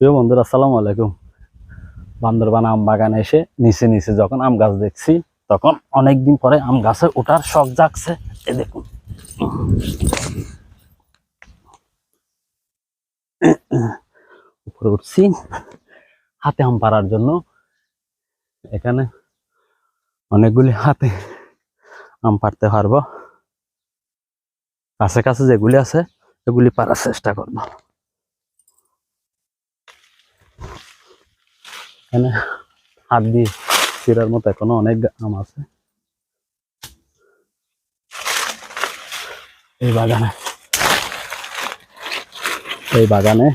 প্রিয় বন্ধুরা, আসসালামু আলাইকুম। বান্দরবান আম বাগানে এসে নিচে নিচে যখন আম গাছ দেখছি, তখন অনেকদিন পরে আম গাছে ওঠার শখ জাগছে। এ দেখুন, উপরে উঠছি হাতে আম পাড়ার জন্য। এখানে অনেকগুলি হাতে আম পাড়তে পারবো। কাছে কাছে যেগুলি আছে এগুলি পাড়ার চেষ্টা করবো। এখানে হাত দিয়ে চিরার মতো এখনো অনেক আম আছে এই বাগানে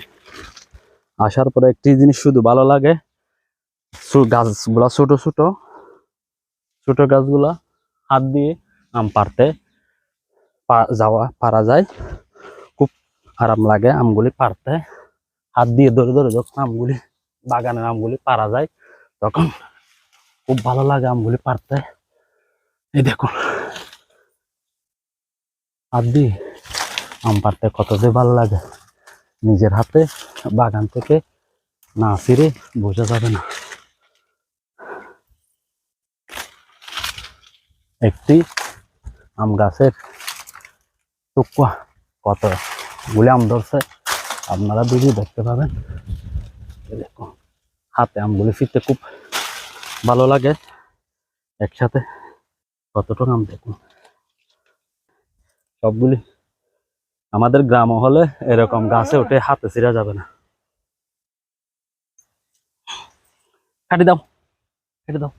আসার পরে একটি জিনিস শুধু ভালো লাগে, গাছগুলা ছোট ছোট ছোট গাছগুলা হাত দিয়ে আম পাড়তে পারা যায়। খুব আরাম লাগে আমগুলি পাড়তে। হাত দিয়ে ধরে ধরে যখন আমগুলি বাগানের আমগুলি পারা যায়, তখন খুব ভালো লাগে আমগুলি পাড়তে। এই দেখুন, হাত দিয়ে আম পাড়তে কত যে ভালো লাগে, নিজের হাতে বাগান থেকে না ছিঁড়ে বোঝা যাবে না। একটি আম গাছের টুকুয়া কতগুলি আম ধরছে আপনারা ভিডিও দেখতে পাবেন। দেখুন, হাতে আমগুলি ফিরতে খুব ভালো লাগে। একসাথে কতটুকু আম দেখুন। সবগুলি আমাদের গ্রাম হলে এরকম গাছে উঠে হাতে ছিঁড়া যাবে না। কাটি দাও, কেটে দাও।